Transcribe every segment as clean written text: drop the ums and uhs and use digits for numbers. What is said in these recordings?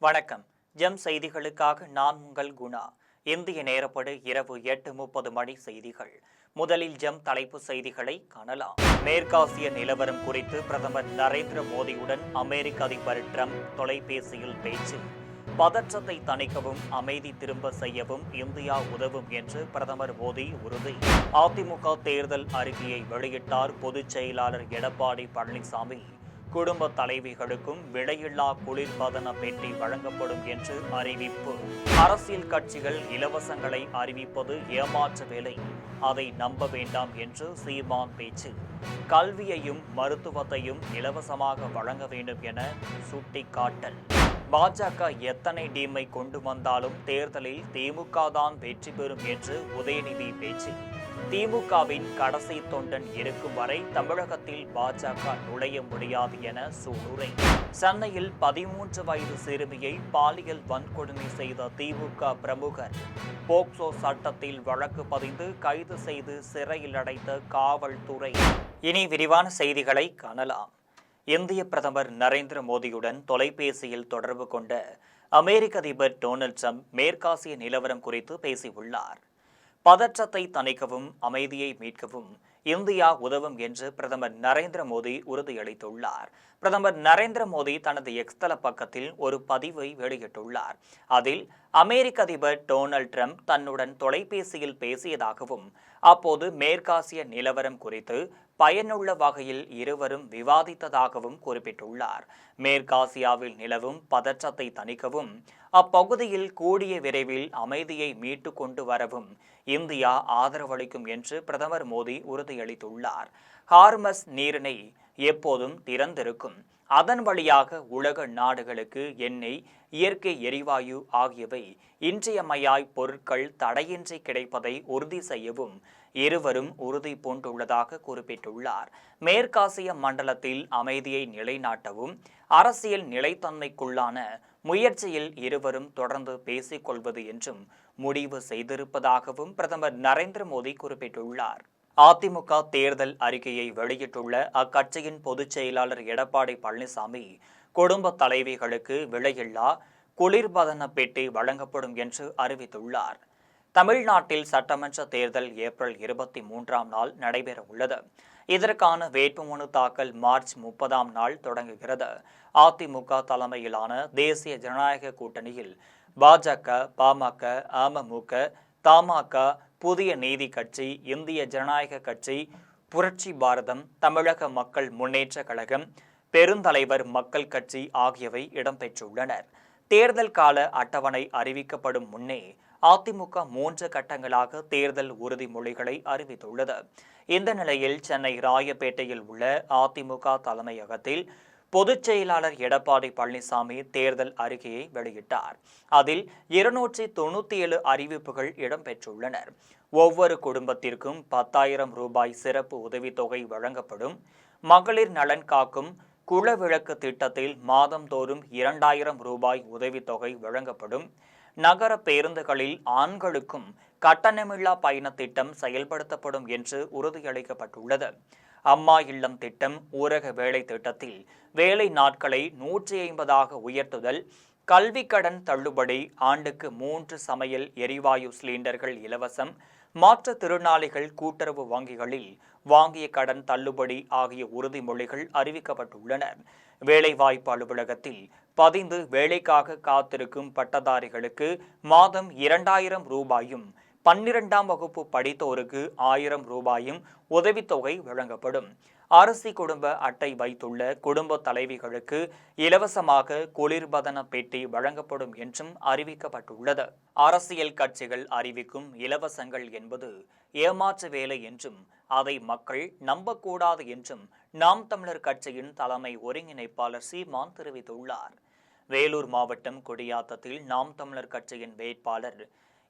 வணக்கம். ஜெம் செய்திகளுக்காக நான் உங்கள் குணா. இந்திய நேரப்படி இரவு 8:30 மணி செய்திகள். முதலில் ஜெம் தலைப்பு செய்திகளை காணலாம். மேற்காசிய நிலவரம் குறித்து பிரதமர் நரேந்திர மோடியுடன் அமெரிக்க அதிபர் டிரம்ப் தொலைபேசியில் பேச்சு. பதற்றத்தை தணிக்கவும் அமைதி திரும்ப செய்யவும் இந்தியா உதவும் என்று பிரதமர் மோடி உறுதி. அதிமுக தேர்தல் அறிக்கையை வெளியிட்டார் பொதுச் செயலாளர் எடப்பாடி பழனிசாமி. குடும்ப தலைவிகளுக்கும் விலையில்லா குளிர்பதன பெட்டி வழங்கப்படும் என்று அறிவிப்பு. அரசியல் கட்சிகள் இலவசங்களை அறிவிப்பது ஏமாற்று வேலை, அதை நம்ப வேண்டாம் என்று சீமான் பேச்சு. கல்வியையும் மருத்துவத்தையும் இலவசமாக வழங்க வேண்டும் என சுட்டிக்காட்டல். பாஜக எத்தனை டீமை கொண்டு வந்தாலும் தேர்தலில் திமுக தான் வெற்றி பெறும் என்று உதயநிதி பேச்சு. திமுகவின் கடைசி தொண்டன் இருக்கும் வரை தமிழகத்தில் பாஜக நுழைய முடியாது என சூளுரை. சென்னையில் 13 வயது சிறுமியை பாலியல் வன்கொடுமை செய்த திமுக பிரமுகர் போக்சோ சட்டத்தில் வழக்கு பதிந்து கைது செய்து சிறையில் அடைத்த காவல்துறை. இனி விரிவான செய்திகளை காணலாம். இந்திய பிரதமர் நரேந்திர மோடியுடன் தொலைபேசியில் தொடர்பு கொண்ட அமெரிக்க அதிபர் டொனால்ட் ட்ரம்ப் மேற்காசிய நிலவரம் குறித்து பேசியுள்ளார். பதற்றத்தை தணிக்கவும் அமைதியை மீட்கவும் இந்தியா உதவும் என்று பிரதமர் நரேந்திர மோடி உறுதியளித்துள்ளார். பிரதமர் நரேந்திர மோடி தனது எக்ஸ் தள பக்கத்தில் ஒரு பதிவை வெளியிட்டுள்ளார். அதில் அமெரிக்க அதிபர் டொனால்ட் ட்ரம்ப் தன்னுடன் தொலைபேசியில் பேசியதாகவும் அப்போது மேற்காசிய நிலவரம் குறித்து பயனுள்ள வகையில் இருவரும் விவாதித்ததாகவும் குறிப்பிட்டுள்ளார். மேற்காசியாவில் நிலவும் பதற்றத்தை தணிக்கவும் அப்பகுதியில் கூடிய விரைவில் அமைதியை மீட்டு கொண்டு வரவும் இந்தியா ஆதரவளிக்கும் என்று பிரதமர் மோடி உறுதியளித்துள்ளார். ஹார்மஸ் நீரிணை எப்போதும் திறந்திருக்கும். அதன் வழியாக உலக நாடுகளுக்கு எண்ணெய், இயற்கை எரிவாயு ஆகியவை இன்றியமையாய் பொருட்கள் தடையின்றி கிடைப்பதை உறுதி செய்யவும் இருவரும் உறுதி பூண்டுள்ளதாக குறிப்பிட்டுள்ளார். மேற்காசிய மண்டலத்தில் அமைதியை நிலைநாட்டவும் அரசியல் நிலைத்தன்மைக்குள்ளான முயற்சியில் இருவரும் தொடர்ந்து பேசிக் கொள்வது என்றும் முடிவு செய்திருப்பதாகவும் பிரதமர் நரேந்திர மோடி குறிப்பிட்டுள்ளார். அதிமுக தேர்தல் அறிக்கையை வெளியிட்டுள்ள அக்கட்சியின் பொதுச் செயலாளர் எடப்பாடி பழனிசாமி குடும்ப தலைவிகளுக்கு விலையில்லா குளிர்பதன பெட்டி வழங்கப்படும் என்று அறிவித்துள்ளார். தமிழ்நாட்டில் சட்டமன்ற தேர்தல் ஏப்ரல் 23ஆம் நாள் நடைபெற உள்ளது. இதற்கான வேட்புமனு தாக்கல் மார்ச் 30ஆம் நாள் தொடங்குகிறது. அதிமுக தலைமையிலான தேசிய ஜனநாயக கூட்டணியில் பாஜக, பாமக, அமமுக, தமாக, புதிய நீதி கட்சி, இந்திய ஜனநாயக கட்சி, புரட்சி பாரதம், தமிழக மக்கள் முன்னேற்ற கழகம், பெருந்தலைவர் மக்கள் கட்சி ஆகியவை இடம்பெற்றுள்ளனர். தேர்தல் கால அட்டவணை அறிவிக்கப்படும் முன்னே அதிமுக 3 கட்டங்களாக தேர்தல் உறுதிமொழிகளை அறிவித்துள்ளது. இந்த நிலையில் சென்னை ராயப்பேட்டையில் உள்ள அதிமுக தலைமையகத்தில் பொதுச் செயலாளர் எடப்பாடி பழனிசாமி தேர்தல் அறிக்கையை வெளியிட்டார். அதில் 297 அறிவிப்புகள் இடம்பெற்றுள்ளனர். ஒவ்வொரு குடும்பத்திற்கும் 10,000 ரூபாய் சிறப்பு உதவித்தொகை வழங்கப்படும். மகளிர் நலன் காக்கும் குலவிளக்கு திட்டத்தில் மாதந்தோறும் 2,000 ரூபாய் உதவித்தொகை வழங்கப்படும். நகர பேருந்துகளில் ஆண்களுக்கும் கட்டணமில்லா பயண திட்டம் செயல்படுத்தப்படும் என்று உறுதியளிக்கப்பட்டுள்ளது. அம்மா இல்லம் திட்டம், ஊரக வேலை திட்டத்தில் வேலை நாட்களை 150ஆக உயர்த்துதல், கல்வி கடன் தள்ளுபடி, ஆண்டுக்கு 3 சமையல் எரிவாயு சிலிண்டர்கள் இலவசம், மாற்றுத்திறனாளிகள் கூட்டுறவு வங்கிகளில் வாங்கிய கடன் தள்ளுபடி ஆகிய உறுதிமொழிகள் அறிவிக்கப்பட்டுள்ளன. வேலைவாய்ப்பு அலுவலகத்தில் பதிந்து வேலைக்காக காத்திருக்கும் பட்டதாரிகளுக்கு மாதம் 2,000 ரூபாயும், 12ஆம் வகுப்பு படித்தோருக்கு 1,000 ரூபாயும் உதவித்தொகை வழங்கப்படும். அரிசி குடும்ப அட்டை வைத்துள்ள குடும்ப தலைவிகளுக்கு இலவசமாக குளிர்பதன பெட்டி வழங்கப்படும் என்றும் அறிவிக்கப்பட்டுள்ளது. அரசியல் கட்சிகள் அறிவிக்கும் இலவசங்கள் என்பது ஏமாற்று வேலை என்றும் அதை மக்கள் நம்பக்கூடாது என்றும் நாம் தமிழர் கட்சியின் தலைமை ஒருங்கிணைப்பாளர் சீமான் தெரிவித்துள்ளார். வேலூர் மாவட்டம் குடியாத்தத்தில் நாம் தமிழர் கட்சியின் வேட்பாளர்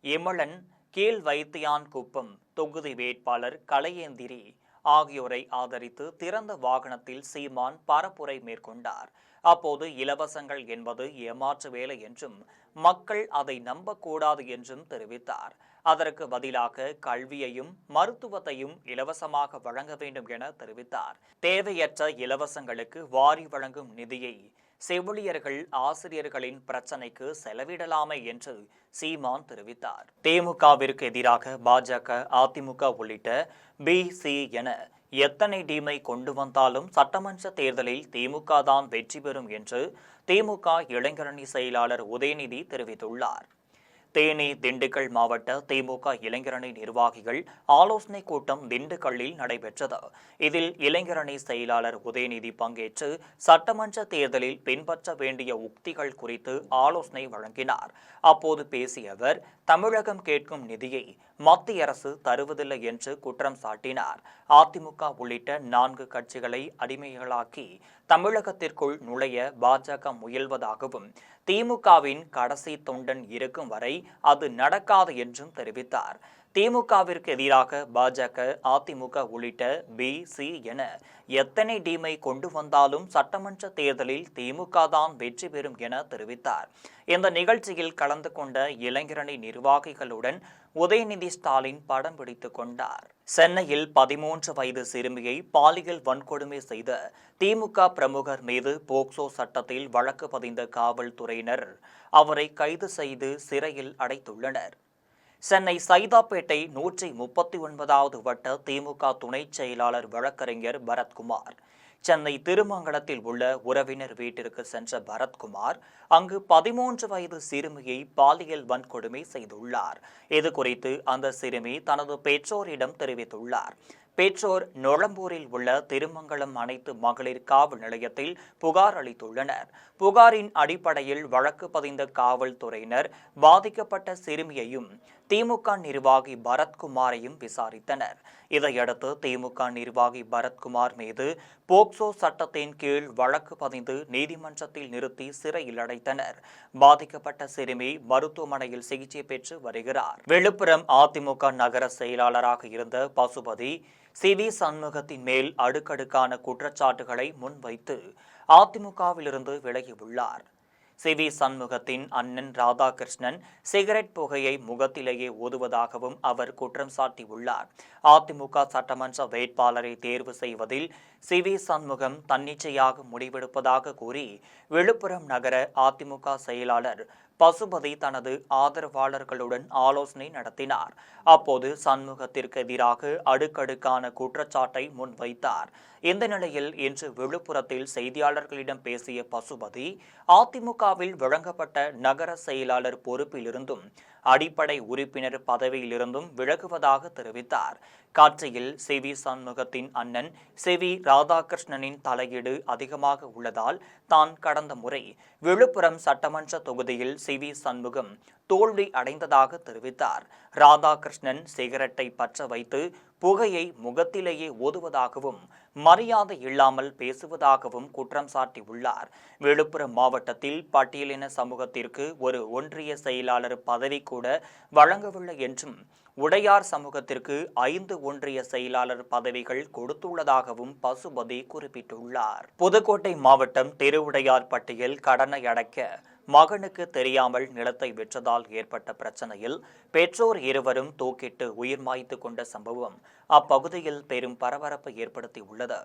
இமலன், கீழ் வைத்தியான்குப்பம் தொகுதி வேட்பாளர் கலையேந்திரி ஆகியோரை ஆதரித்து திறந்த வாகனத்தில் சீமான் பரப்புரை மேற்கொண்டார். அப்போது இலவசங்கள் என்பது ஏமாற்று வேலை என்றும் மக்கள் அதை நம்பக்கூடாது என்றும் தெரிவித்தார். அதற்கு பதிலாக கல்வியையும் மருத்துவத்தையும் இலவசமாக வழங்க வேண்டும் என தெரிவித்தார். தேவையற்ற இலவசங்களுக்கு வாரி வழங்கும் நிதியை செவிலியர்கள் ஆசிரியர்களின் பிரச்சினைக்கு செலவிடலாமே என்று சீமான் தெரிவித்தார். திமுகவிற்கு எதிராக பாஜக, அதிமுக உள்ளிட்ட பி.சி. என எத்தனை டீமை கொண்டு வந்தாலும் சட்டமன்ற தேர்தலில் திமுக தான் வெற்றி பெறும் என்று திமுக இளைஞரணி செயலாளர் உதயநிதி தெரிவித்துள்ளார். தேனி, திண்டுக்கல் மாவட்ட திமுக இளைஞரணி நிர்வாகிகள் ஆலோசனை கூட்டம் திண்டுக்கல்லில் நடைபெற்றது. இதில் இளைஞரணி செயலாளர் உதயநிதி பங்கேற்று சட்டமன்ற தேர்தலில் பின்பற்ற வேண்டிய உக்திகள் குறித்து ஆலோசனை வழங்கினார். அப்போது பேசிய அவர், தமிழகம் கேட்கும் நிதியை மத்திய அரசு தருவதில்லை என்று குற்றம் சாட்டினார். அதிமுக உள்ளிட்ட 4 கட்சிகளை அடிமைகளாக்கி தமிழகத்திற்குள் நுழைய பாஜக முயல்வதாகவும், திமுகவின் கடைசி தொண்டன் இருக்கும் வரை அது நடக்காது என்றும் தெரிவித்தார். திமுகவிற்கு எதிராக பாஜக, அதிமுக உள்ளிட்ட பி.சி. என எத்தனை டீமை கொண்டு வந்தாலும் சட்டமன்ற தேர்தலில் திமுக தான் வெற்றி பெறும் என தெரிவித்தார். இந்த நிகழ்ச்சியில் கலந்து கொண்ட இளைஞரணி நிர்வாகிகளுடன் உதயநிதி ஸ்டாலின் படம் பிடித்துக் கொண்டார். சென்னையில் 13 வயது சிறுமியை பாலியல் வன்கொடுமை செய்த திமுக பிரமுகர் மீது போக்சோ சட்டத்தில் வழக்கு பதிந்த காவல்துறையினர் அவரை கைது செய்து சிறையில் அடைத்துள்ளனர். சென்னை சைதாப்பேட்டை 139வது வட்ட திமுக துணை செயலாளர் வழக்கறிஞர் பரத்குமார் சென்னை திருமங்கலத்தில் உள்ள உறவினர் வீட்டிற்கு சென்ற பரத்குமார் அங்கு 13 வயது சிறுமியை பாலியல் வன்கொடுமை செய்துள்ளார். இதுகுறித்து அந்த சிறுமி தனது பெற்றோரிடம் தெரிவித்துள்ளார். பெற்றோர் நொளம்பூரில் உள்ள திருமங்கலம் அனைத்து மகளிர் காவல் நிலையத்தில் புகார் அளித்துள்ளனர். புகாரின் அடிப்படையில் வழக்கு பதிந்த காவல்துறையினர் பாதிக்கப்பட்ட சிறுமியையும் திமுக நிர்வாகி பரத்குமாரையும் விசாரித்தனர். இதையடுத்து திமுக நிர்வாகி பரத்குமார் மீது போக்சோ சட்டத்தின் கீழ் வழக்கு பதிந்து நீதிமன்றத்தில் நிறுத்தி சிறையில் அடைத்தனர். பாதிக்கப்பட்ட சிறுமி மருத்துவமனையில் சிகிச்சை பெற்று வருகிறார். விழுப்புரம் அதிமுக நகர செயலாளராக இருந்த பசுபதி சி.வி. சண்முகத்தின் மேல் அடுக்கடுக்கான குற்றச்சாட்டுகளை முன்வைத்து அதிமுகவிலிருந்து விலகியுள்ளார். சி.வி. சண்முகத்தின் அண்ணன் ராதாகிருஷ்ணன் சிகரெட் புகையை முகத்திலேயே ஊதுவதாகவும் அவர் குற்றம் சாட்டியுள்ளார். அதிமுக சட்டமன்ற வேட்பாளரை தேர்வு செய்வதில் சி.வி. சண்முகம் தன்னிச்சையாக முடிவெடுப்பதாக கூறி விழுப்புரம் நகர அதிமுக செயலாளர் பசுபதி தனது ஆதரவாளர்களுடன் ஆலோசனை நடத்தினார். அப்போது சண்முகத்திற்கு எதிராக அடுக்கடுக்கான குற்றச்சாட்டை முன்வைத்தார். இந்த நிலையில் இன்று விழுப்புரத்தில் செய்தியாளர்களிடம் பேசிய பசுபதி, அதிமுகவில் வழங்கப்பட்ட நகர செயலாளர் பொறுப்பிலிருந்தும் அடிப்படை உறுப்பினர் பதவியிலிருந்தும் விலகுவதாக தெரிவித்தார். காட்சியில் சி.வி. சண்முகத்தின் அண்ணன் சி.வி. ராதாகிருஷ்ணனின் தலையீடு அதிகமாக உள்ளதால் தான் கடந்த முறை விழுப்புரம் சட்டமன்ற தொகுதியில் சி.வி. சண்முகம் தோல்வி அடைந்ததாக தெரிவித்தார். ராதாகிருஷ்ணன் சிகரெட்டை பற்ற வைத்து புகையை முகத்திலேயே ஓதுவதாகவும் மரியாதை இல்லாமல் பேசுவதாகவும் குற்றம் சாட்டியுள்ளார். விழுப்புரம் மாவட்டத்தில் பட்டியலின சமூகத்திற்கு ஒரு ஒன்றிய செயலாளர் பதவி கூட வழங்கவில்லை என்றும், உடையார் சமூகத்திற்கு 5 ஒன்றிய செயலாளர் பதவிகள் கொடுத்துள்ளதாகவும் பசுபதி குறிப்பிட்டுள்ளார். புதுக்கோட்டை மாவட்டம் திருவுடையார்பட்டியில் கடனை அடைக்க மகனுக்கு தெரியாமல் நிலத்தை விற்றதால் ஏற்பட்ட பிரச்சனையில் பெற்றோர் இருவரும் தூக்கிட்டு உயிர் மாய்த்து கொண்ட சம்பவம் அப்பகுதியில் பெரும் பரபரப்பை ஏற்படுத்தியுள்ளது.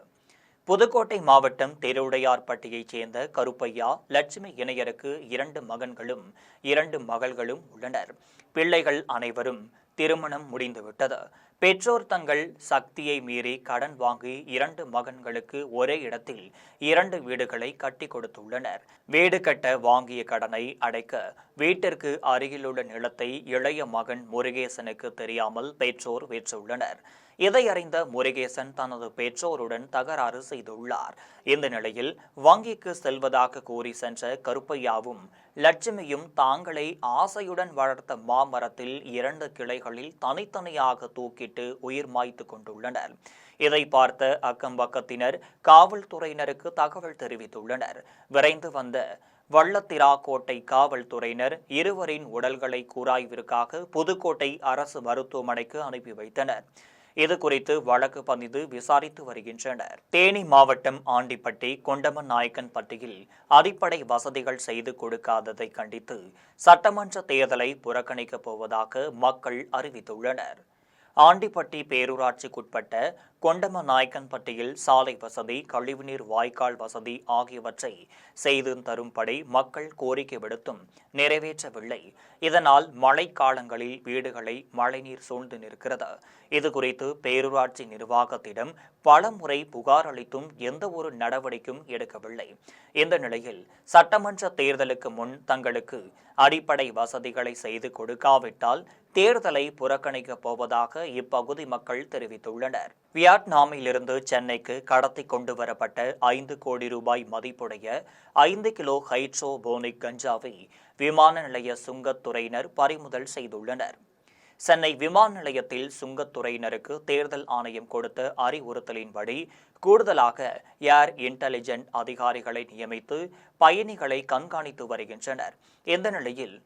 புதுக்கோட்டை மாவட்டம் திருவுடையார்பட்டியைச் சேர்ந்த கருப்பையா, லட்சுமி இணையருக்கு 2 மகன்களும் 2 மகள்களும் உள்ளனர். பிள்ளைகள் அனைவரும் திருமணம் முடிந்துவிட்டது. பெற்றோர் தங்கள் சக்தியை மீறி கடன் வாங்கி 2 மகன்களுக்கு ஒரே இடத்தில் 2 வீடுகளை கட்டி கொடுத்துள்ளனர். வீடு கட்ட வாங்கிய கடனை அடைக்க வீட்டிற்கு அருகிலுள்ள நிலத்தை இளைய மகன் முருகேசனுக்கு தெரியாமல் பெற்றோர் விற்றுள்ளனர். இதை அறிந்த முருகேசன் தனது பெற்றோருடன் தகராறு செய்துள்ளார். இந்த நிலையில் வங்கிக்கு செல்வதாக கூறி சென்ற கருப்பையாவும் லட்சுமியும் தாங்களை ஆசையுடன் வளர்த்த மாமரத்தில் 2 கிளைகளில் தனித்தனியாக தூக்கிட்டு உயிர் மாய்த்து கொண்டுள்ளனர். இதை பார்த்த அக்கம்பக்கத்தினர் காவல்துறையினருக்கு தகவல் தெரிவித்துள்ளனர். விரைந்து வந்த வள்ளத்திராக்கோட்டை காவல்துறையினர் இருவரின் உடல்களை கூராய்விற்காக புதுக்கோட்டை அரசு மருத்துவமனைக்கு அனுப்பி வைத்தனர். இது குறித்து வழக்கு பதிந்து விசாரித்து வருகின்றனர். தேனி மாவட்டம் ஆண்டிப்பட்டி கொண்டமன் நாயக்கன்பட்டியில் அடிப்படை வசதிகள் செய்து கொடுக்காததை கண்டித்து சட்டமன்ற தேர்தலை புறக்கணிக்கப் போவதாக மக்கள் அறிவித்துள்ளனர். ஆண்டிப்பட்டி பேரூராட்சிக்குட்பட்ட கொண்டமநாயக்கன்பட்டியில் சாலை வசதி, கழிவுநீர் வாய்க்கால் வசதி ஆகியவற்றை செய்து தரும்படி மக்கள் கோரிக்கை விடுத்தும் நிறைவேற்றவில்லை. இதனால் மழைக்காலங்களில் வீடுகளை மழைநீர் சூழ்ந்து நிற்கிறது. இதுகுறித்து பேரூராட்சி நிர்வாகத்திடம் பலமுறை புகார் அளித்தும் எந்தவொரு நடவடிக்கையும் எடுக்கவில்லை. இந்த நிலையில் சட்டமன்ற தேர்தலுக்கு முன் தங்களுக்கு அடிப்படை வசதிகளை செய்து கொடுக்காவிட்டால் தேர்தலை புறக்கணிக்கப் போவதாக இப்பகுதி மக்கள் தெரிவித்துள்ளனர். வியட்நாமிலிருந்து சென்னைக்கு கடத்தி கொண்டு வரப்பட்ட 5 கோடி ரூபாய் மதிப்புடைய 5 கிலோ ஹைட்ரோபோனிக் கஞ்சாவை விமான நிலைய சுங்கத்துறையினர் பறிமுதல் செய்துள்ளனர். சென்னை விமான நிலையத்தில் சுங்கத்துறையினருக்கு தேர்தல் ஆணையம் கொடுத்த அறிவுறுத்தலின்படி கூடுதலாக ஏர் இன்டெலிஜென்ட் அதிகாரிகளை நியமித்து பயணிகளை கண்காணித்து வருகின்றனர். இந்த நிலையில்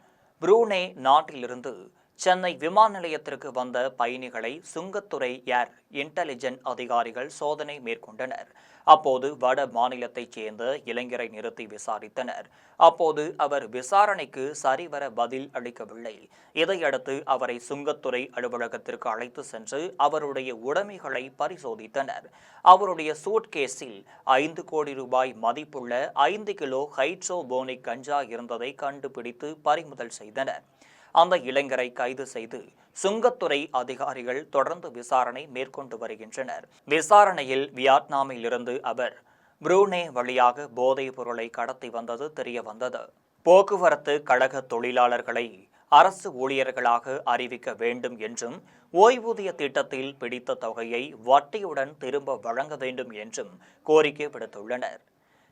புரூனே நாட்டிலிருந்து சென்னை விமான நிலையத்திற்கு வந்த பயணிகளை சுங்கத்துறை ஏர் இன்டெலிஜென்ட் அதிகாரிகள் சோதனை மேற்கொண்டனர். அப்போது வட மாநிலத்தைச் சேர்ந்த இளைஞரை நிறுத்தி விசாரித்தனர். அப்போது அவர் விசாரணைக்கு சரிவர பதில் அளிக்கவில்லை. இதையடுத்து அவரை சுங்கத்துறை அலுவலகத்திற்கு அழைத்து சென்று அவருடைய உடைமைகளை பரிசோதித்தனர். அவருடைய சூட்கேஸில் 5 கோடி ரூபாய் மதிப்புள்ள 5 கிலோ ஹைட்ரோபோனிக் கஞ்சா இருந்ததை கண்டுபிடித்து பறிமுதல் செய்தனர். அந்த இளைஞரை கைது செய்து சுங்கத்துறை அதிகாரிகள் தொடர்ந்து விசாரணை மேற்கொண்டு வருகின்றனர். விசாரணையில் வியட்நாமில் இருந்து அவர் புரூனே வழியாக போதைப் பொருளை கடத்தி வந்தது தெரியவந்தது. போக்குவரத்து கழக தொழிலாளர்களை அரசு ஊழியர்களாக அறிவிக்க வேண்டும் என்றும் ஓய்வூதிய திட்டத்தில் பிடித்த தொகையை வட்டியுடன் திரும்ப வழங்க வேண்டும் என்றும் கோரிக்கை விடுத்துள்ளனர்.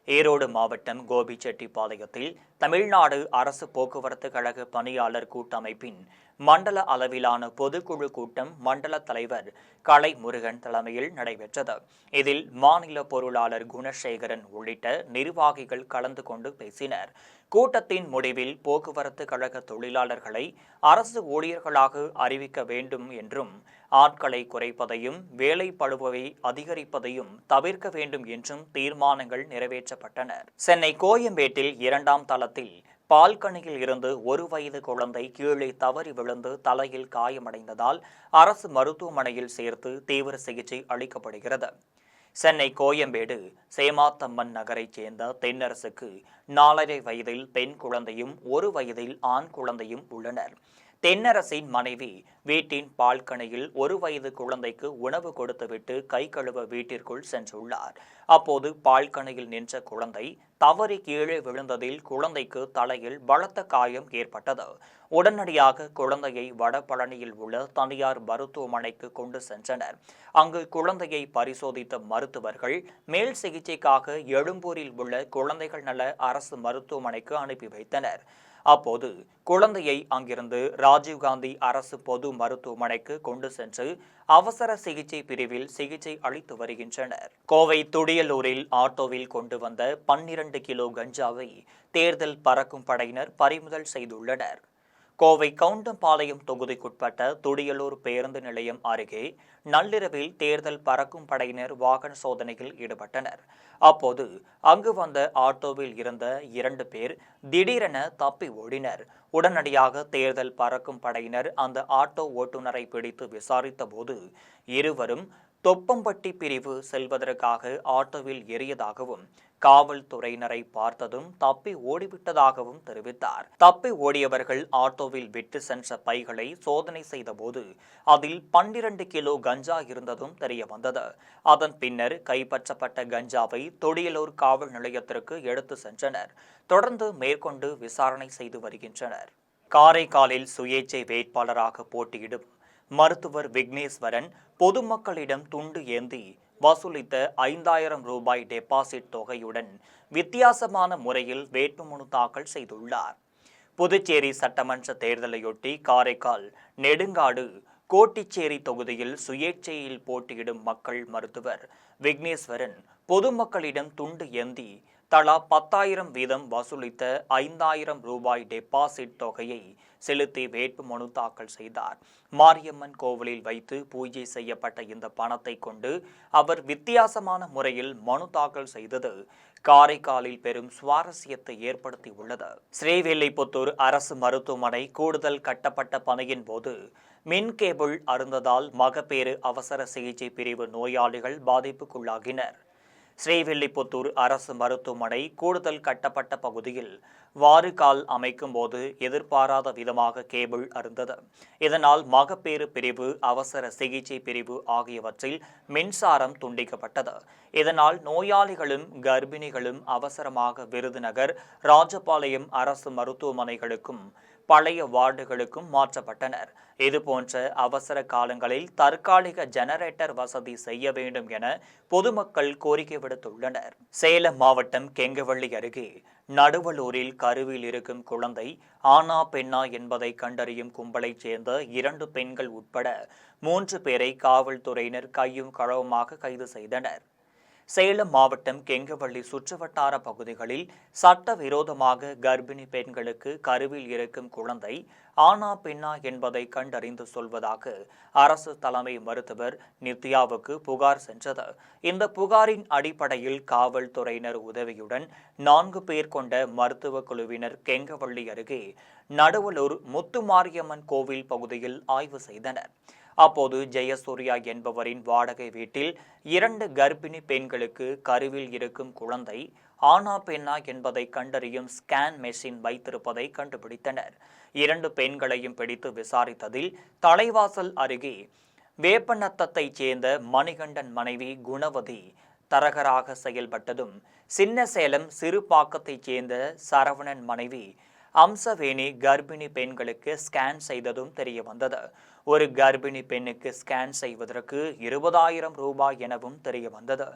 ஈரோடு மாவட்டம் கோபிச்செட்டிப்பாளையத்தில் தமிழ்நாடு அரசு போக்குவரத்து கழக பணியாளர் கூட்டமைப்பின் மண்டல அளவிலான பொதுக்குழு கூட்டம் மண்டல தலைவர் கலை முருகன் தலைமையில் நடைபெற்றது. இதில் மாநில பொருளாளர் குணசேகரன் உள்ளிட்ட நிர்வாகிகள் கலந்து கொண்டு பேசினர். கூட்டத்தின் முடிவில் போக்குவரத்து கழக தொழிலாளர்களை அரசு ஊழியர்களாக அறிவிக்க வேண்டும் என்றும் ஆட்களை குறைப்பதையும் வேலைப்பளுவை அதிகரிப்பதையும் தவிர்க்க வேண்டும் என்றும் தீர்மானங்கள் நிறைவேற்றப்பட்டன. சென்னை கோயம்பேட்டில் 2ஆம் தளத்தில் பால்கனியில் இருந்து 1 வயது குழந்தை கீழே தவறி விழுந்து தலையில் காயமடைந்ததால் அரசு மருத்துவமனையில் சேர்த்து தீவிர சிகிச்சை அளிக்கப்படுகிறது. சென்னை கோயம்பேடு சேமாத்தம்மன் நகரைச் சேர்ந்த தென்னரசுக்கு 4.5 வயதில் பெண் குழந்தையும் 1 வயதில் ஆண் குழந்தையும் உள்ளனர். தென்னரசின் மனைவி வீட்டின் பால்கனியில் 1 வயது குழந்தைக்கு உணவு கொடுத்துவிட்டு கை கழுவ வீட்டிற்குள் சென்றுள்ளார். அப்போது பால்கனியில் நின்ற குழந்தை தவறி கீழே விழுந்ததில் குழந்தைக்கு தலையில் பலத்த காயம் ஏற்பட்டது. உடனடியாக குழந்தையை வடபழனியில் உள்ள தனியார் மருத்துவமனைக்கு கொண்டு சென்றனர். அங்கு குழந்தையை பரிசோதித்த மருத்துவர்கள் மேல் சிகிச்சைக்காக எழும்பூரில் உள்ள குழந்தைகள் நல அரசு மருத்துவமனைக்கு அனுப்பி வைத்தனர். அப்போது குழந்தையை அங்கிருந்து ராஜீவ்காந்தி அரசு பொது மருத்துவமனைக்கு கொண்டு சென்று அவசர சிகிச்சை பிரிவில் சிகிச்சை அளித்து வருகின்றனர். கோவை துடியலூரில் ஆட்டோவில் கொண்டு வந்த 12 கிலோ கஞ்சாவை தேர்தல் பறக்கும் படையினர் பறிமுதல் செய்துள்ளனர். கோவை கவுண்டம்பாளையம் தொகுதிக்குட்பட்ட துடியலூர் பேருந்து நிலையம் அருகே நள்ளிரவில் தேர்தல் பறக்கும் படையினர் வாகன சோதனையில் ஈடுபட்டனர். அப்போது அங்கு வந்த ஆட்டோவில் இருந்த 2 பேர் திடீரென தப்பி ஓடினர். உடனடியாக தேர்தல் பறக்கும் படையினர் அந்த ஆட்டோ ஓட்டுநரை பிடித்து விசாரித்த போது இருவரும் தொப்பம்பட்டி பிரிவு செல்வதற்காக ஆட்டோவில் ஏறியதாகவும் காவல்துறையினரை பார்த்ததும் தப்பி ஓடிவிட்டதாகவும் தெரிவித்தார். தப்பி ஓடியவர்கள் ஆட்டோவில் விட்டு சென்ற பைகளை சோதனை செய்தபோது அதில் 12 கிலோ கஞ்சா இருந்ததும் தெரியவந்தது. அதன் பின்னர் கைப்பற்றப்பட்ட கஞ்சாவை தொடியலூர் காவல் நிலையத்திற்கு எடுத்து சென்றனர். தொடர்ந்து மேற்கொண்டு விசாரணை செய்து வருகின்றனர். காரைக்காலில் சுயேட்சை வேட்பாளராக போட்டியிடும் மருத்துவர் விக்னேஸ்வரன் பொதுமக்களிடம் துண்டு ஏந்தி வசூலித்த 5000 ரூபாய் டெபாசிட் தொகையுடன் வித்தியாசமான முறையில் வேட்புமனு தாக்கல் செய்துள்ளார். புதுச்சேரி சட்டமன்ற தேர்தலையொட்டி காரைக்கால் நெடுங்காடு கோட்டிச்சேரி தொகுதியில் சுயேட்சையில் போட்டியிடும் மக்கள் மருத்துவர் விக்னேஸ்வரன் பொதுமக்களிடம் துண்டு ஏந்தி தலா 10,000 வீதம் வசூலித்த 5000 ரூபாய் டெபாசிட் தொகையை செலுத்தி வேட்புமனு தாக்கல் செய்தார். மாரியம்மன் கோவிலில் வைத்து பூஜை செய்யப்பட்ட இந்த பணத்தை கொண்டு அவர் வித்தியாசமான முறையில் மனு தாக்கல் செய்தது காரைக்காலில் பெரும் சுவாரஸ்யத்தை ஏற்படுத்தியுள்ளது. ஸ்ரீவில்லிபுத்தூர் அரசு மருத்துவமனை கூடுதல் கட்டப்பட்ட பணியின் போது மின் கேபிள் அறுந்ததால் மகப்பேறு அவசர சிகிச்சை பிரிவு நோயாளிகள் பாதிப்புக்குள்ளாகினர். ஸ்ரீவில்லிபுத்தூர் அரசு மருத்துவமனை கூடுதல் கட்டப்பட்ட பகுதியில் வாறுகால் அமைக்கும் போது எதிர்பாராத விதமாக கேபிள் அறுந்தது. இதனால் மகப்பேறு பிரிவு, அவசர சிகிச்சை பிரிவு ஆகியவற்றில் மின்சாரம் துண்டிக்கப்பட்டது. இதனால் நோயாளிகளும் கர்ப்பிணிகளும் அவசரமாக விருதுநகர், ராஜபாளையம் அரசு மருத்துவமனைகளுக்கும் பழைய வார்டுகளுக்கும் மாற்றப்பட்டனர். இதுபோன்ற அவசர காலங்களில் தற்காலிக ஜெனரேட்டர் வசதி செய்ய வேண்டும் என பொதுமக்கள் கோரிக்கை விடுத்துள்ளனர். சேலம் மாவட்டம் கெங்கவள்ளி அருகே நடுவலூரில் கருவில் இருக்கும் குழந்தை ஆனா பெண்ணா என்பதை கண்டறியும் கும்பலைச் சேர்ந்த 2 பெண்கள் உட்பட 3 பேரை காவல்துறையினர் கையும் களவுமாக கைது செய்தனர். சேலம் மாவட்டம் கெங்கவள்ளி சுற்றுவட்டார பகுதிகளில் சட்டவிரோதமாக கர்ப்பிணி பெண்களுக்கு கருவில் இருக்கும் குழந்தை ஆனா பெண்ணா என்பதை கண்டறிந்து சொல்வதாக அரசு தலைமை மருத்துவர் நித்யாவுக்கு புகார் சென்றது. இந்த புகாரின் அடிப்படையில் காவல்துறையினர் உதவியுடன் 4 பேர் கொண்ட மருத்துவ குழுவினர் கெங்கவள்ளி அருகே நடுவலூர் முத்துமாரியம்மன் கோவில் பகுதியில் ஆய்வு செய்தனர். அப்போது ஜெயசூர்யா என்பவரின் வாடகை வீட்டில் 2 கர்ப்பிணி பெண்களுக்கு கருவில் இருக்கும் குழந்தை ஆனா பெண்ணா என்பதை கண்டறியும் ஸ்கேன் மெஷின் வைத்திருப்பதை கண்டுபிடித்தனர். 2 பெண்களையும் பிடித்து விசாரித்ததில் தலைவாசல் அருகே வேப்பநத்தத்தைச் சேர்ந்த மணிகண்டன் மனைவி குணவதி தரகராக செயல்பட்டதும், சின்னசேலம் சிறுபாக்கத்தைச் சேர்ந்த சரவணன் மனைவி அம்சவேணி கர்ப்பிணி பெண்களுக்கு ஸ்கேன் செய்ததும் தெரிய வந்தது. ஒரு கர்ப்பிணி பெண்ணுக்கு ஸ்கேன் செய்வதற்கு 20,000 ரூபாய் எனவும் தெரிய வந்தது.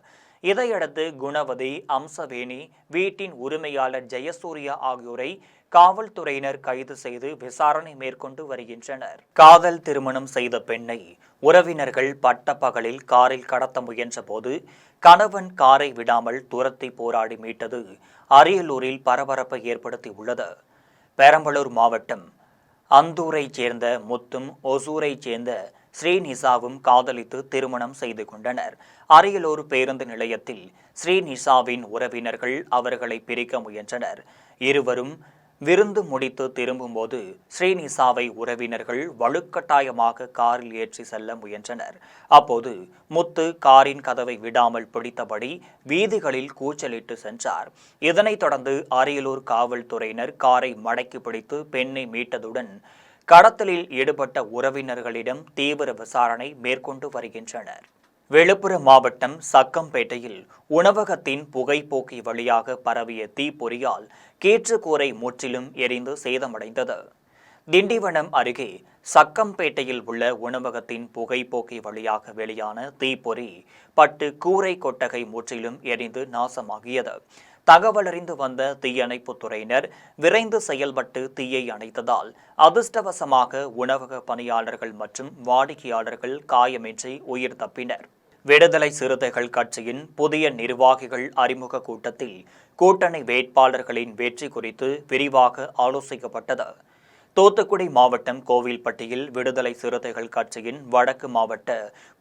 இதையடுத்து குணவதி, அம்சவேணி வீட்டின் உரிமையாளர் ஜெயசூர்யா ஆகியோரை காவல்துறையினர் கைது செய்து விசாரணை மேற்கொண்டு வருகின்றனர். காதல் திருமணம் செய்த பெண்ணை உறவினர்கள் பட்டப்பகலில் காரில் கடத்த முயன்ற போது கணவன் காரை விடாமல் துரத்தி போராடி மீட்டது அரியலூரில் பரபரப்பை ஏற்படுத்தியுள்ளது. பெரம்பலூர் மாவட்டம் அந்தூரைச் சேர்ந்த முத்தும், ஒசூரைச் சேர்ந்த ஸ்ரீநிசாவும் காதலித்து திருமணம் செய்து கொண்டனர். அரியலூர் பேருந்து நிலையத்தில் ஸ்ரீநிசாவின் உறவினர்கள் அவர்களை பிரிக்க முயன்றனர். இருவரும் விருந்து முடித்து திரும்பும்போது ஸ்ரீநிசாவை உறவினர்கள் வலுக்கட்டாயமாக காரில் ஏற்றி செல்ல முயன்றனர். அப்போது முத்து காரின் கதவை விடாமல் பிடித்தபடி வீதிகளில் கூச்சலிட்டு சென்றார். இதனைத் தொடர்ந்து அரியலூர் காவல்துறையினர் காரை மடக்கி பிடித்து பெண்ணை மீட்டதுடன் கடத்தலில் ஈடுபட்ட உறவினர்களிடம் தீவிர விசாரணை மேற்கொண்டு வருகின்றனர். விழுப்புரம் மாவட்டம் சக்கம்பேட்டையில் உணவகத்தின் புகைப்போக்கி வழியாக பரவிய தீப்பொறியால் கீற்றுக்கூரை முற்றிலும் எரிந்து சேதமடைந்தது. திண்டிவனம் அருகே சக்கம்பேட்டையில் உள்ள உணவகத்தின் புகைப்போக்கி வழியாக வெளியான தீப்பொறி பட்டு கூரை கொட்டகை முற்றிலும் எரிந்து நாசமாகியது. தகவலறிந்து வந்த தீயணைப்புத் துறையினர் விரைந்து செயல்பட்டு தீயை அணைத்ததால் அதிர்ஷ்டவசமாக உணவக பணியாளர்கள் மற்றும் வாடிக்கையாளர்கள் காயமின்றி உயிர் தப்பினர். விடுதலை சிறுத்தைகள் கட்சியின் புதிய நிர்வாகிகள் அறிமுக கூட்டத்தில் கூட்டணி வேட்பாளர்களின் வெற்றி குறித்து விரிவாக ஆலோசிக்கப்பட்டது. தூத்துக்குடி மாவட்டம் கோவில்பட்டியில் விடுதலை சிறுத்தைகள் கட்சியின் வடக்கு மாவட்ட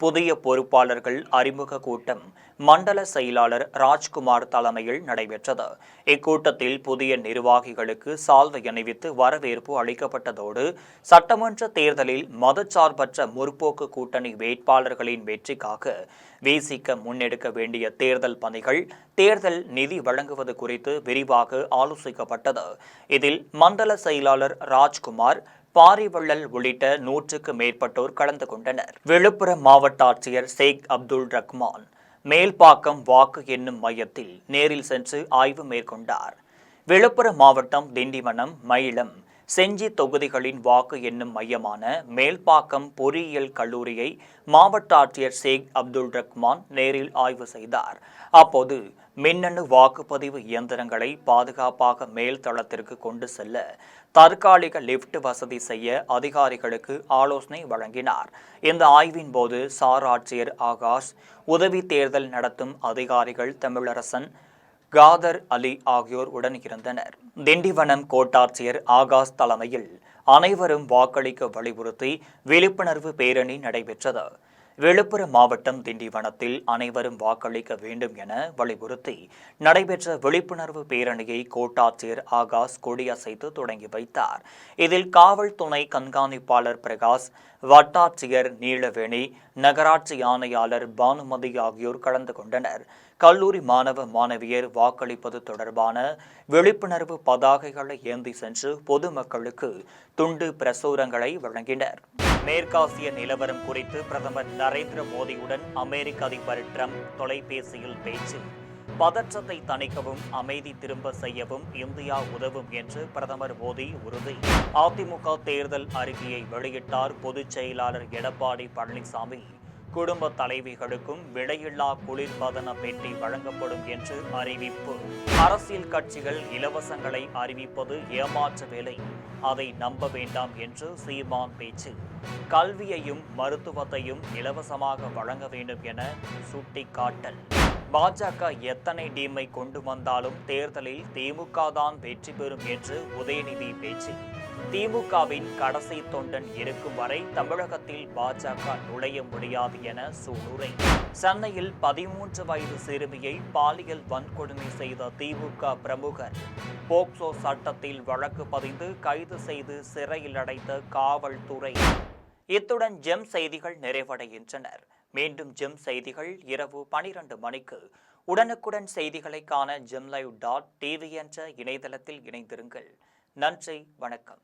புதிய பொறுப்பாளர்கள் அறிமுக கூட்டம் மண்டல செயலாளர் ராஜ்குமார் தலைமையில் நடைபெற்றது. இக்கூட்டத்தில் புதிய நிர்வாகிகளுக்கு சால்வை அணிவித்து வரவேற்பு அளிக்கப்பட்டதோடு சட்டமன்ற தேர்தலில் மதச்சார்பற்ற முற்போக்கு கூட்டணி வேட்பாளர்களின் வெற்றிக்காக விசிக முன்னெடுக்க வேண்டிய தேர்தல் பணிகள், தேர்தல் நிதி வழங்குவது குறித்து விரிவாக ஆலோசிக்கப்பட்டது. இதில் மண்டல செயலாளர் ராஜ்குமார், பாரிவள்ளல் உள்ளிட்ட 100க்கு மேற்பட்டோர் கலந்து கொண்டனர். விழுப்புரம் மாவட்ட ஆட்சியர் ஷேக் அப்துல் ரஹ்மான் மேல்பாக்கம் வாக்கு எண்ணும் மையத்தில் நேரில் சென்று ஆய்வு மேற்கொண்டார். விழுப்புரம் மாவட்டம் திண்டிவனம், மயிலம், செஞ்சி தொகுதிகளின் வாக்கு எண்ணும் மையமான மேல்பாக்கம் பொறியியல் கல்லூரியை மாவட்ட ஆட்சியர் ஷேக் அப்துல் ரஹ்மான் நேரில் ஆய்வு செய்தார். அப்போது மின்னணு வாக்குப்பதிவு இயந்திரங்களை பாதுகாப்பாக மேல் தளத்திற்கு கொண்டு செல்ல தற்காலிக லிப்ட் வசதி செய்ய அதிகாரிகளுக்கு ஆலோசனை வழங்கினார். இந்த ஆய்வின் போது சார் ஆட்சியர் ஆகாஷ், உதவி தேர்தல் நடத்தும் அதிகாரிகள் தமிழரசன், காதர் அலி ஆகியோர் உடன் இருந்தனர். திண்டிவனம் கோட்டாட்சியர் ஆகாஷ் தலைமையில் அனைவரும் வாக்களிக்க வலியுறுத்தி விழிப்புணர்வு பேரணி நடைபெற்றது. விழுப்புரம் மாவட்டம் திண்டிவனத்தில் அனைவரும் வாக்களிக்க வேண்டும் என வலியுறுத்தி நடைபெற்ற விழிப்புணர்வு பேரணியை கோட்டாட்சியர் ஆகாஷ் கொடியசைத்து தொடங்கி வைத்தார். இதில் காவல் துணை கண்காணிப்பாளர் பிரகாஷ், வட்டாட்சியர் நீலவேணி, நகராட்சி ஆணையாளர் பானுமதி ஆகியோர் கலந்து கொண்டனர். கல்லூரி மாணவ மாணவியர் வாக்களிப்பது தொடர்பான விழிப்புணர்வு பதாகைகளை ஏந்தி சென்று பொதுமக்களுக்கு துண்டு பிரசுரங்களை வழங்கினர். மேற்காசிய நிலவரம் குறித்து பிரதமர் நரேந்திர மோடியுடன் அமெரிக்க அதிபர் டிரம்ப் தொலைபேசியில் பேச்சு. பதற்றத்தை தணிக்கவும் அமைதி திரும்ப செய்யவும் இந்தியா உதவும் என்று பிரதமர் மோடி உறுதி. அதிமுக தேர்தல் அறிக்கையை வெளியிட்டார் பொதுச் செயலாளர் எடப்பாடி பழனிசாமி. குடும்ப தலைவிகளுக்கும் விலையில்லா குளிர்பதன பெட்டி வழங்கப்படும் என்று அறிவிப்பு. அரசியல் கட்சிகள் இலவசங்களை அறிவிப்பது ஏமாற்ற வேலை, அதை நம்ப வேண்டாம் என்று சீமான் பேச்சு. கல்வியையும் மருத்துவத்தையும் இலவசமாக வழங்க வேண்டும் என சுட்டிக்காட்டல். பாஜக எத்தனை டீமை கொண்டு வந்தாலும் தேர்தலில் திமுக தான் வெற்றி பெறும் என்று உதயநிதி பேச்சு. திமுகவின் கடைசி தொண்டன் இருக்கும் வரை தமிழகத்தில் பாஜக நுழைய முடியாது என சூளுரை. சென்னையில் 13 வயது சிறுமியை பாலியல் வன்கொடுமை செய்த திமுக பிரமுகர் போக்சோ சட்டத்தில் வழக்கு பதிந்து கைது செய்து சிறையில் அடைத்த காவல்துறை. இத்துடன் ஜெம் செய்திகள் நிறைவடைகின்றனர். மீண்டும் ஜெம் செய்திகள் இரவு 12 மணிக்கு. உடனுக்குடன் செய்திகளை காண gemlive.tv என்ற இணையதளத்தில் இணைந்திருங்கள். நன்றி, வணக்கம்.